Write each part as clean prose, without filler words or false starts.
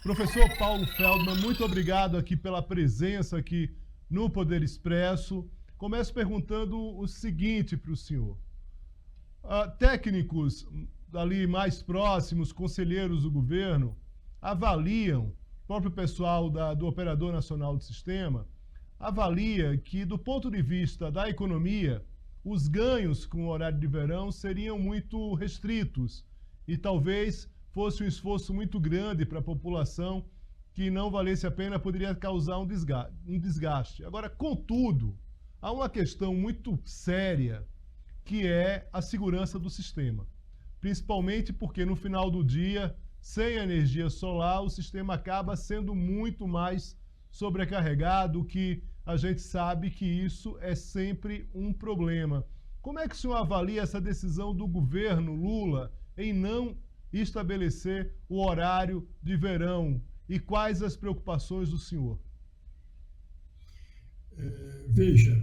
Professor Paulo Feldman, muito obrigado aqui pela presença aqui no Poder Expresso. Começo perguntando o seguinte para o senhor. Técnicos ali mais próximos, conselheiros do governo, avaliam, o próprio pessoal do Operador Nacional do Sistema, avalia que, do ponto de vista da economia, os ganhos com o horário de verão seriam muito restritos e talvez fosse um esforço muito grande para a população que não valesse a pena, poderia causar um desgaste. Agora, contudo, há uma questão muito séria, que é a segurança do sistema. Principalmente porque no final do dia, sem energia solar, o sistema acaba sendo muito mais sobrecarregado, que a gente sabe que isso é sempre um problema. Como é que o senhor avalia essa decisão do governo Lula em não estabelecer o horário de verão? E quais as preocupações do senhor? Veja,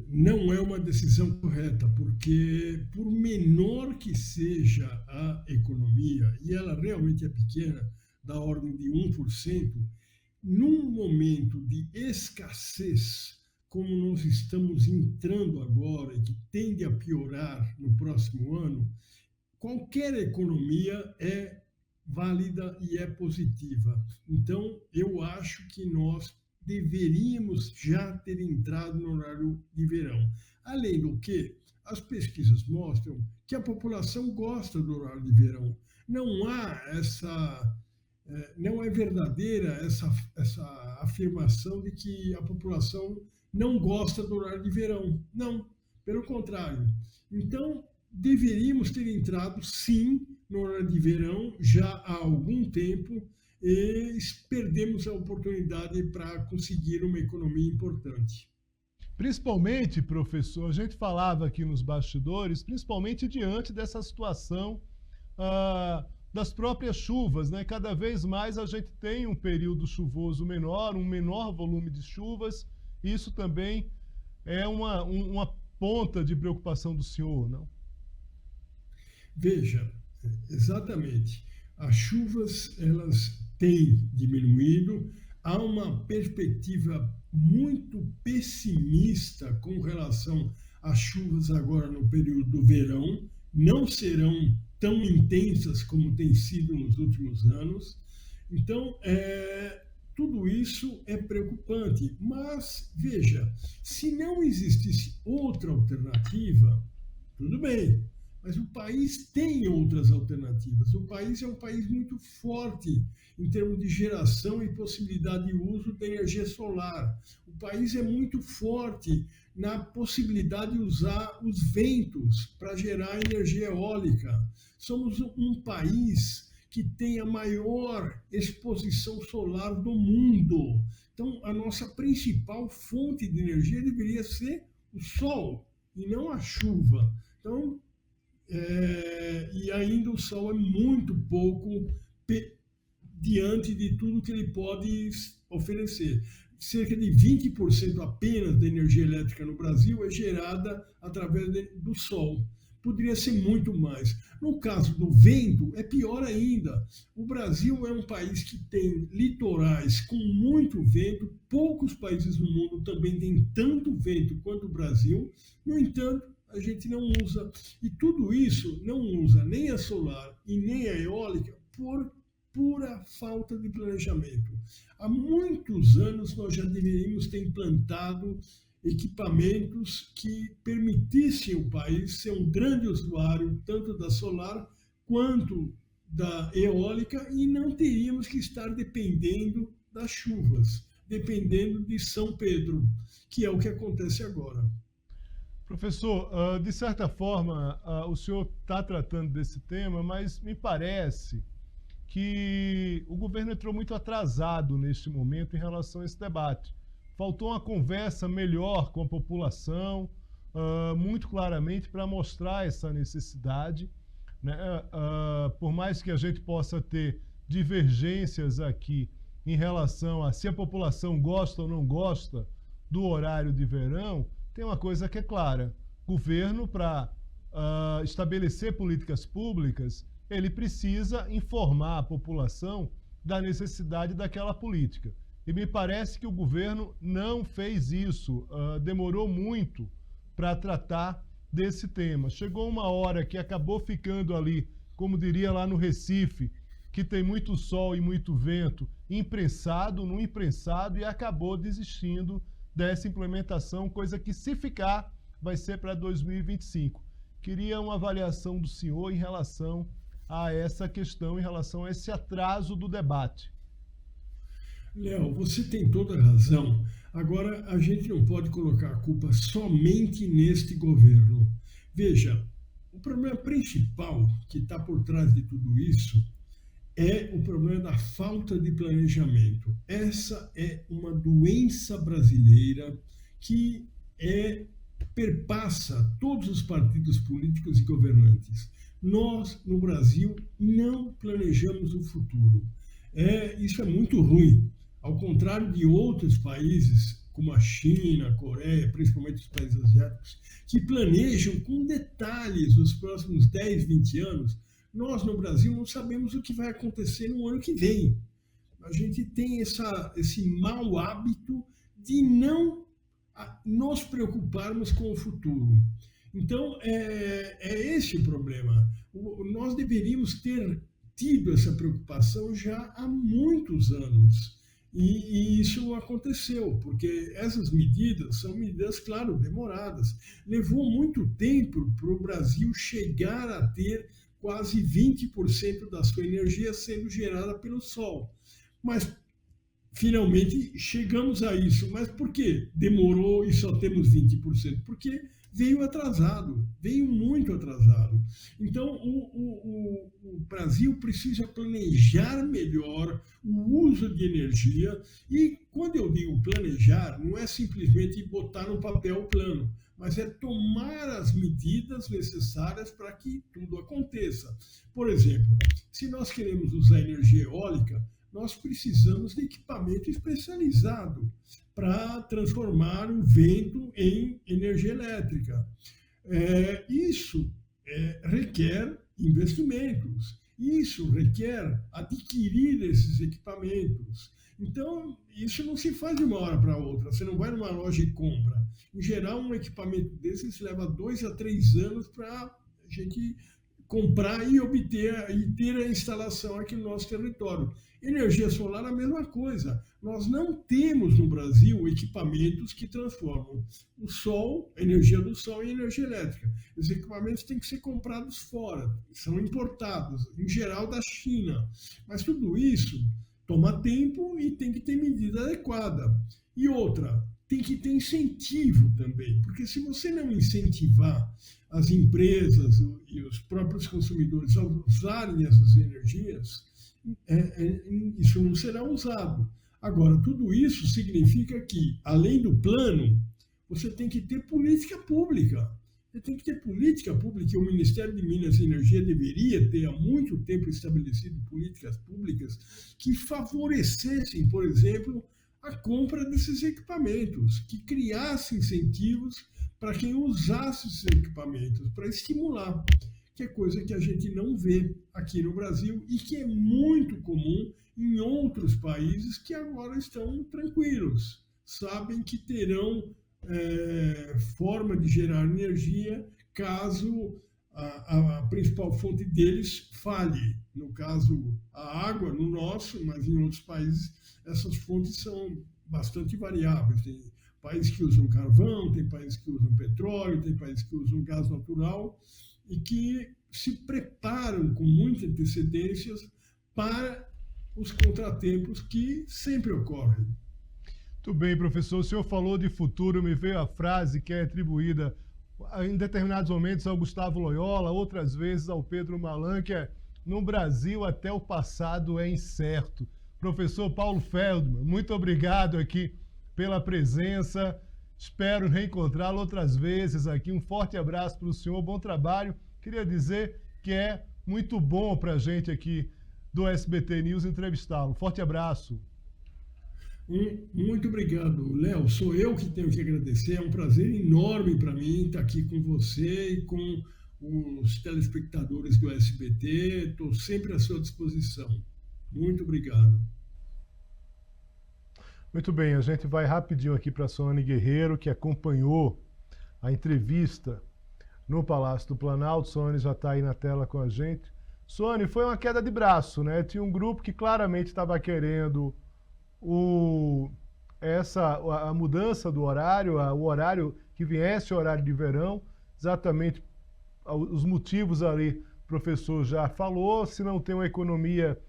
não é uma decisão correta, porque por menor que seja a economia, e ela realmente é pequena, da ordem de 1%, num momento de escassez, como nós estamos entrando agora e que tende a piorar no próximo ano, qualquer economia é válida e é positiva. Então, eu acho que nós deveríamos já ter entrado no horário de verão. Além do que, as pesquisas mostram que a população gosta do horário de verão. Não há não é verdadeira essa afirmação de que a população não gosta do horário de verão. Não, pelo contrário. Então, deveríamos ter entrado, sim, no horário de verão já há algum tempo, e perdemos a oportunidade para conseguir uma economia importante. Principalmente, professor, a gente falava aqui nos bastidores, principalmente diante dessa situação das próprias chuvas, né? Cada vez mais a gente tem um período chuvoso menor, um menor volume de chuvas. Isso também é uma ponta de preocupação do senhor, não? Veja, exatamente. As chuvas, elas têm diminuído. Há uma perspectiva muito pessimista com relação às chuvas agora no período do verão. Não serão tão intensas como tem sido nos últimos anos. Então, tudo isso é preocupante. Mas, veja, se não existisse outra alternativa, tudo bem. Mas o país tem outras alternativas. O país é um país muito forte em termos de geração e possibilidade de uso da energia solar. O país é muito forte na possibilidade de usar os ventos para gerar energia eólica. Somos um país que tem a maior exposição solar do mundo. Então, a nossa principal fonte de energia deveria ser o sol e não a chuva. Então, e ainda o sol é muito pouco diante de tudo que ele pode oferecer. Cerca de 20% apenas da energia elétrica no Brasil é gerada através do sol. Poderia ser muito mais. No caso do vento, é pior ainda. O Brasil é um país que tem litorais com muito vento. Poucos países no mundo também têm tanto vento quanto o Brasil. No entanto, a gente não usa. E tudo isso não usa nem a solar e nem a eólica por pura falta de planejamento. Há muitos anos nós já deveríamos ter implantado equipamentos que permitissem o país ser um grande usuário tanto da solar quanto da eólica e não teríamos que estar dependendo das chuvas, dependendo de São Pedro, que é o que acontece agora. Professor, de certa forma, o senhor está tratando desse tema, mas me parece que o governo entrou muito atrasado neste momento em relação a esse debate. Faltou uma conversa melhor com a população, muito claramente, para mostrar essa necessidade, né? Por mais que a gente possa ter divergências aqui em relação a se a população gosta ou não gosta do horário de verão, tem uma coisa que é clara: o governo, para estabelecer políticas públicas, ele precisa informar a população da necessidade daquela política. E me parece que o governo não fez isso, demorou muito para tratar desse tema. Chegou uma hora que acabou ficando ali, como diria lá no Recife, que tem muito sol e muito vento, imprensado no imprensado, e acabou desistindo dessa implementação, coisa que, se ficar, vai ser para 2025. Queria uma avaliação do senhor em relação a essa questão, em relação a esse atraso do debate. Léo, você tem toda a razão. Agora, a gente não pode colocar a culpa somente neste governo. Veja, o problema principal que está por trás de tudo isso é o problema da falta de planejamento. Essa é uma doença brasileira que perpassa todos os partidos políticos e governantes. Nós, no Brasil, não planejamos o futuro. Isso é muito ruim. Ao contrário de outros países, como a China, a Coreia, principalmente os países asiáticos, que planejam com detalhes os próximos 10, 20 anos, nós no Brasil não sabemos o que vai acontecer no ano que vem. A gente tem esse mau hábito de não nos preocuparmos com o futuro. Então, é esse o problema. Nós deveríamos ter tido essa preocupação já há muitos anos. E isso aconteceu, porque essas medidas são medidas, claro, demoradas. Levou muito tempo para o Brasil chegar a ter quase 20% da sua energia sendo gerada pelo sol. Mas, finalmente, chegamos a isso. Mas por que demorou e só temos 20%? Porque veio atrasado, veio muito atrasado. Então, o Brasil precisa planejar melhor o uso de energia. E quando eu digo planejar, não é simplesmente botar no papel o plano, mas é tomar as medidas necessárias para que tudo aconteça. Por exemplo, se nós queremos usar energia eólica, nós precisamos de equipamento especializado para transformar o vento em energia elétrica. Isso requer investimentos, isso requer adquirir esses equipamentos. Então, isso não se faz de uma hora para outra, você não vai numa loja e compra. Em geral, um equipamento desses leva 2 a 3 anos para a gente comprar e obter e ter a instalação aqui no nosso território. Energia solar, a mesma coisa. Nós não temos no Brasil equipamentos que transformam o sol, a energia do sol, em energia elétrica. Os equipamentos têm que ser comprados fora, são importados, em geral da China. Mas tudo isso toma tempo e tem que ter medida adequada. E outra, tem que ter incentivo também, porque se você não incentivar as empresas e os próprios consumidores a usarem essas energias, isso não será usado. Agora, tudo isso significa que, além do plano, você tem que ter política pública. Você tem que ter política pública, e o Ministério de Minas e Energia deveria ter há muito tempo estabelecido políticas públicas que favorecessem, por exemplo, a compra desses equipamentos, que criassem incentivos para quem usasse esses equipamentos, para estimular, que é coisa que a gente não vê aqui no Brasil e que é muito comum em outros países que agora estão tranquilos, sabem que terão forma de gerar energia caso a principal fonte deles falhe. No caso, a água, no nosso, mas em outros países, essas fontes são bastante variáveis. Tem países que usam carvão, tem países que usam petróleo, tem países que usam gás natural e que se preparam com muita antecedência para os contratempos que sempre ocorrem. Muito bem, professor. O senhor falou de futuro, me veio a frase que é atribuída em determinados momentos ao Gustavo Loyola, outras vezes ao Pedro Malan, que é: no Brasil até o passado é incerto. Professor Paulo Feldman, muito obrigado aqui pela presença. Espero reencontrá-lo outras vezes aqui. Um forte abraço para o senhor, bom trabalho. Queria dizer que é muito bom para a gente aqui do SBT News entrevistá-lo. Forte abraço. Muito obrigado, Léo. Sou eu que tenho que agradecer. É um prazer enorme para mim estar aqui com você e com os telespectadores do SBT. Estou sempre à sua disposição. Muito obrigado. Muito bem, a gente vai rapidinho aqui para a Sônia Guerreiro, que acompanhou a entrevista no Palácio do Planalto. Sônia já está aí na tela com a gente. Sônia, foi uma queda de braço, né? Tinha um grupo que claramente estava querendo a mudança do horário, o horário que viesse o horário de verão, exatamente os motivos ali, o professor já falou, se não tem uma economia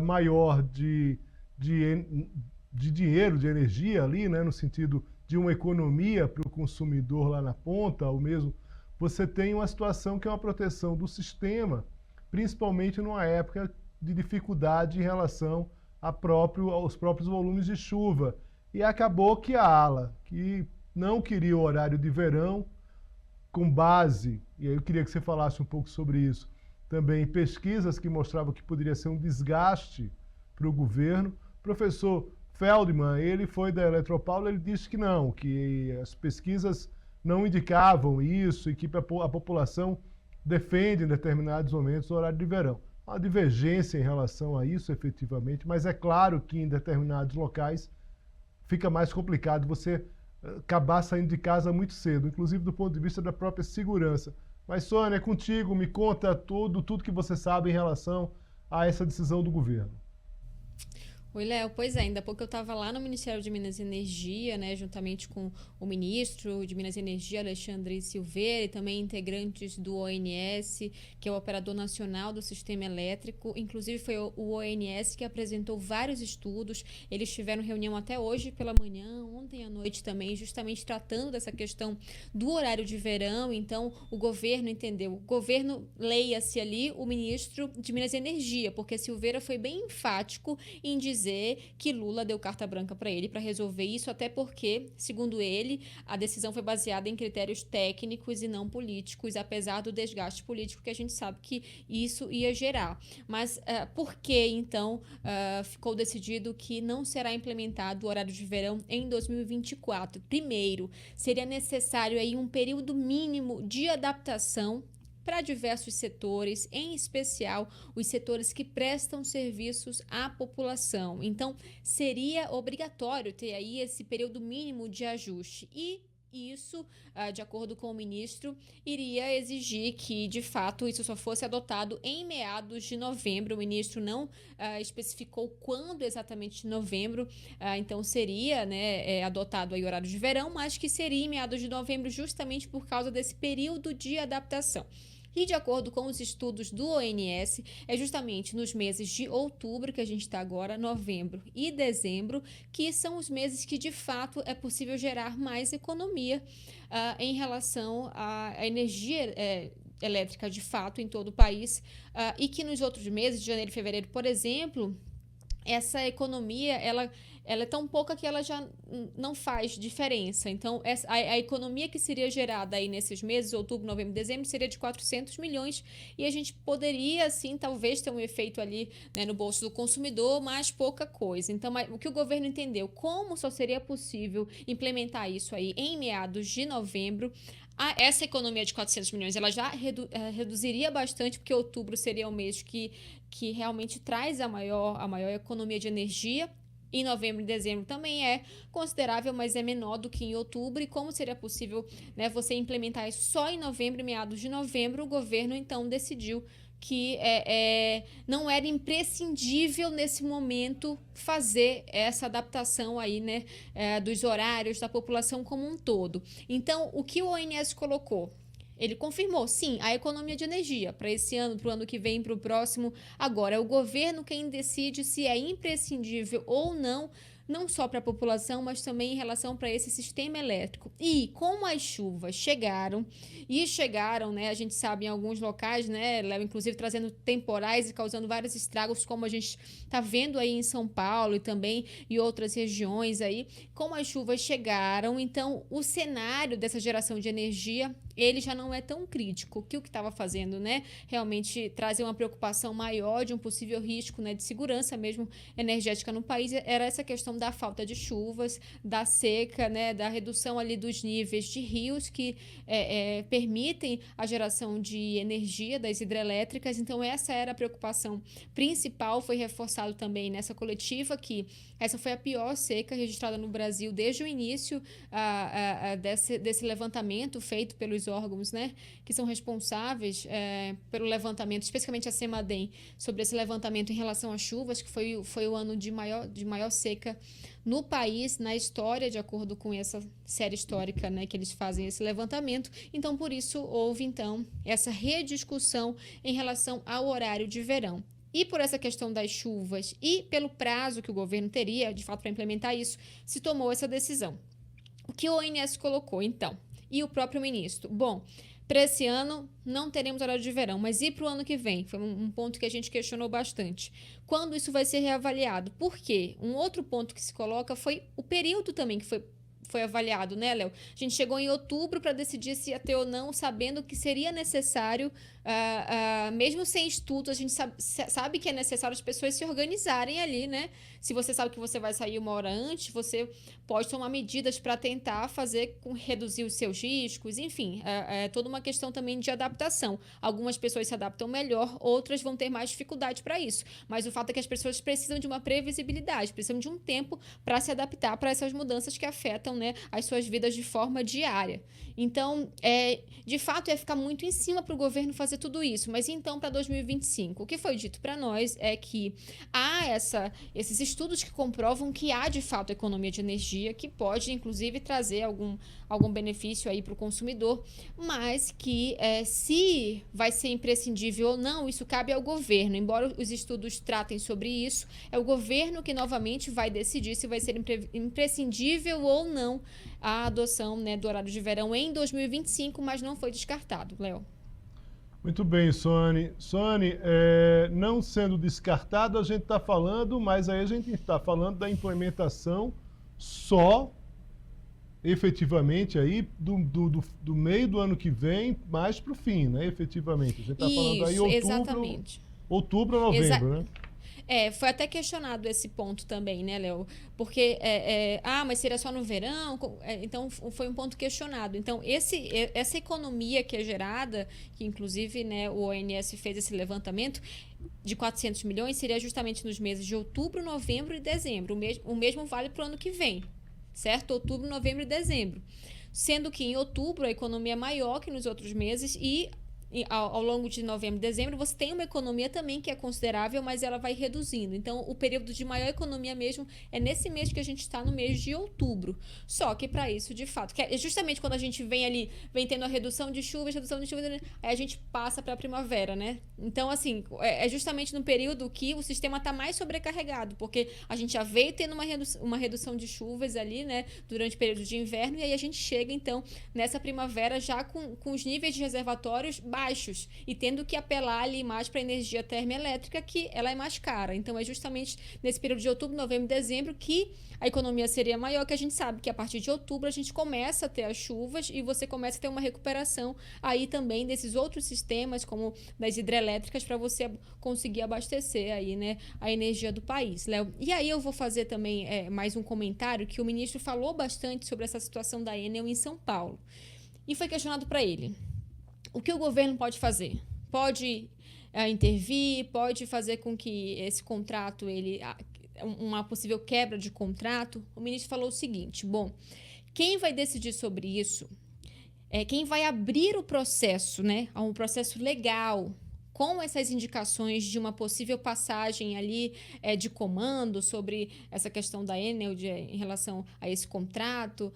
maior de dinheiro, de energia ali, né, no sentido de uma economia para o consumidor lá na ponta, ou mesmo você tem uma situação que é uma proteção do sistema, principalmente numa época de dificuldade em relação aos próprios volumes de chuva. E acabou que a ala, que não queria o horário de verão, com base, e aí eu queria que você falasse um pouco sobre isso, também pesquisas que mostravam que poderia ser um desgaste para o governo. Professor Feldman, ele foi da Eletropaulo, ele disse que não, que as pesquisas não indicavam isso e que a população defende em determinados momentos o horário de verão. Há uma divergência em relação a isso, efetivamente, mas é claro que em determinados locais fica mais complicado você acabar saindo de casa muito cedo, inclusive do ponto de vista da própria segurança. Mas, Sônia, é contigo, me conta tudo que você sabe em relação a essa decisão do governo. Oi, Léo. Pois é, ainda há pouco eu estava lá no Ministério de Minas e Energia, né, juntamente com o ministro de Minas e Energia, Alexandre Silveira, e também integrantes do ONS, que é o Operador Nacional do Sistema Elétrico. Inclusive, foi o ONS que apresentou vários estudos. Eles tiveram reunião até hoje pela manhã, ontem à noite também, justamente tratando dessa questão do horário de verão. Então, o governo entendeu. O governo, leia-se ali, o ministro de Minas e Energia, porque Silveira foi bem enfático em dizer que Lula deu carta branca para ele para resolver isso, até porque, segundo ele, a decisão foi baseada em critérios técnicos e não políticos, apesar do desgaste político que a gente sabe que isso ia gerar. Mas por que, então, ficou decidido que não será implementado o horário de verão em 2024? Primeiro, seria necessário aí um período mínimo de adaptação para diversos setores, em especial os setores que prestam serviços à população. Então, seria obrigatório ter aí esse período mínimo de ajuste e isso, de acordo com o ministro, iria exigir que, de fato, isso só fosse adotado em meados de novembro. O ministro não especificou quando exatamente de novembro, então seria, né, adotado aí o horário de verão, mas que seria em meados de novembro justamente por causa desse período de adaptação. E de acordo com os estudos do ONS, é justamente nos meses de outubro, que a gente está agora, novembro e dezembro, que são os meses que de fato é possível gerar mais economia em relação à energia elétrica de fato em todo o país, e que nos outros meses, de janeiro e fevereiro, por exemplo, essa economia, ela é tão pouca que ela já não faz diferença. Então, a economia que seria gerada aí nesses meses, outubro, novembro e dezembro, seria de 400 milhões e a gente poderia, assim, talvez ter um efeito ali, né, no bolso do consumidor, mas pouca coisa. Então, o que o governo entendeu, como só seria possível implementar isso aí em meados de novembro, essa economia de 400 milhões ela já reduziria bastante, porque outubro seria o mês que realmente traz a maior economia de energia. Em novembro e dezembro também é considerável, mas é menor do que em outubro. E como seria possível, né, você implementar isso só em novembro, meados de novembro, o governo então decidiu que não era imprescindível nesse momento fazer essa adaptação aí, né, dos horários da população como um todo. Então, o que o ONS colocou? Ele confirmou, sim, a economia de energia para esse ano, para o ano que vem, para o próximo. Agora, é o governo quem decide se é imprescindível ou não, não só para a população, mas também em relação para esse sistema elétrico. E como as chuvas chegaram, né, a gente sabe em alguns locais, né, Léo, inclusive trazendo temporais e causando vários estragos, como a gente está vendo aí em São Paulo e também em outras regiões aí, como as chuvas chegaram, então o cenário dessa geração de energia ele já não é tão crítico, que o que estava fazendo, né, realmente trazer uma preocupação maior de um possível risco, né, de segurança mesmo energética no país, era essa questão da falta de chuvas, da seca, né, da redução ali dos níveis de rios que permitem a geração de energia das hidrelétricas. Então essa era a preocupação principal, foi reforçado também nessa coletiva que essa foi a pior seca registrada no Brasil desde o início desse levantamento feito pelos órgãos, né, que são responsáveis pelo levantamento, especificamente a CEMADEM, sobre esse levantamento em relação às chuvas, que foi o ano de maior seca no país, na história, de acordo com essa série histórica, né, que eles fazem esse levantamento. Então, por isso, houve, então, essa rediscussão em relação ao horário de verão. E por essa questão das chuvas e pelo prazo que o governo teria, de fato, para implementar isso, se tomou essa decisão. O que o ONS colocou, então? E o próprio ministro? Bom, para esse ano não teremos horário de verão, mas e para o ano que vem? Foi um ponto que a gente questionou bastante. Quando isso vai ser reavaliado? Por quê? Um outro ponto que se coloca foi o período também que foi avaliado, né, Léo? A gente chegou em outubro para decidir se ia ter ou não, sabendo que seria necessário, mesmo sem estudo, a gente sabe que é necessário as pessoas se organizarem ali, né? Se você sabe que você vai sair uma hora antes, você pode tomar medidas para tentar reduzir os seus riscos, enfim, é toda uma questão também de adaptação. Algumas pessoas se adaptam melhor, outras vão ter mais dificuldade para isso. Mas o fato é que as pessoas precisam de uma previsibilidade, precisam de um tempo para se adaptar para essas mudanças que afetam, né, as suas vidas de forma diária. Então, de fato, ia ficar muito em cima para o governo fazer tudo isso. Mas então, para 2025, o que foi dito para nós é que há esses estudos que comprovam que há, de fato, economia de energia, que pode, inclusive, trazer algum benefício aí para o consumidor, mas que se vai ser imprescindível ou não, isso cabe ao governo. Embora os estudos tratem sobre isso, é o governo que novamente vai decidir se vai ser imprescindível ou não a adoção, né, do horário de verão em 2025, mas não foi descartado, Léo. Muito bem, Sônia. Sônia, não sendo descartado, a gente está falando, mas aí a gente está falando da implementação só, efetivamente, aí do meio do ano que vem, mais para o fim, né? Efetivamente. A gente está falando aí exatamente. Outubro ou novembro, né? Foi até questionado esse ponto também, né, Léo? Porque, mas seria só no verão? Então, foi um ponto questionado. Então, essa economia que é gerada, que inclusive, né, o ONS fez esse levantamento, de 400 milhões, seria justamente nos meses de outubro, novembro e dezembro. O mesmo vale para o ano que vem, certo? Outubro, novembro e dezembro. Sendo que em outubro a economia é maior que nos outros meses e ao longo de novembro e dezembro, você tem uma economia também que é considerável, mas ela vai reduzindo. Então, o período de maior economia mesmo é nesse mês que a gente está, no mês de outubro. Só que para isso, de fato, que é justamente quando a gente vem tendo a redução de chuvas, aí a gente passa para a primavera, né? Então, assim, é justamente no período que o sistema está mais sobrecarregado, porque a gente já veio tendo uma redução de chuvas ali, né, durante o período de inverno, e aí a gente chega, então, nessa primavera já com os níveis de reservatórios baixos e tendo que apelar ali mais para a energia termoelétrica, que ela é mais cara. Então, é justamente nesse período de outubro, novembro e dezembro que a economia seria maior, que a gente sabe que a partir de outubro a gente começa a ter as chuvas e você começa a ter uma recuperação aí também desses outros sistemas, como das hidrelétricas, para você conseguir abastecer aí, né, a energia do país, Léo. E aí eu vou fazer também mais um comentário que o ministro falou bastante sobre essa situação da Enel em São Paulo. E foi questionado para ele: o que o governo pode fazer? Pode intervir, pode fazer com que esse contrato, uma possível quebra de contrato? O ministro falou o seguinte: bom, quem vai decidir sobre isso, quem vai abrir o processo, né, um processo legal, com essas indicações de uma possível passagem ali de comando sobre essa questão da Enel em relação a esse contrato.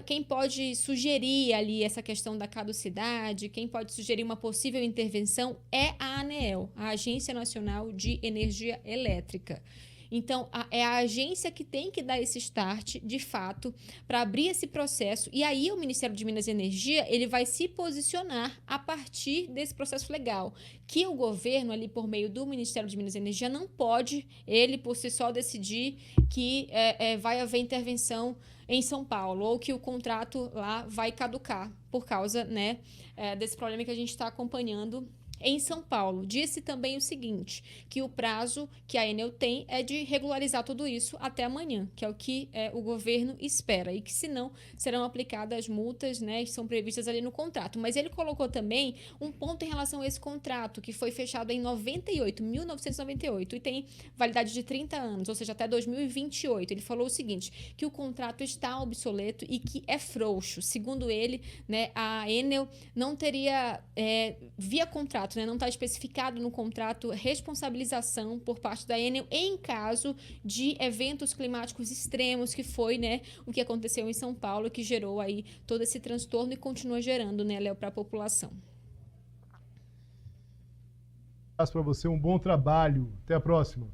Quem pode sugerir ali essa questão da caducidade, quem pode sugerir uma possível intervenção é a ANEEL, a Agência Nacional de Energia Elétrica. Então, é a agência que tem que dar esse start, de fato, para abrir esse processo. E aí o Ministério de Minas e Energia, ele vai se posicionar a partir desse processo legal, que o governo, ali por meio do Ministério de Minas e Energia, não pode, ele por si só, decidir que vai haver intervenção em São Paulo, ou que o contrato lá vai caducar por causa, né, desse problema que a gente está acompanhando em São Paulo. Disse também o seguinte, que o prazo que a Enel tem é de regularizar tudo isso até amanhã, que é o que o governo espera, e que, se não, serão aplicadas multas, né, que são previstas ali no contrato. Mas ele colocou também um ponto em relação a esse contrato, que foi fechado em 1998, e tem validade de 30 anos, ou seja, até 2028. Ele falou o seguinte, que o contrato está obsoleto e que é frouxo. Segundo ele, né, a Enel não teria, via contrato, né, não está especificado no contrato responsabilização por parte da Enel em caso de eventos climáticos extremos, que foi, né, o que aconteceu em São Paulo, que gerou aí todo esse transtorno e continua gerando, né, Léo, para a população. Para você, um bom trabalho. Até a próxima.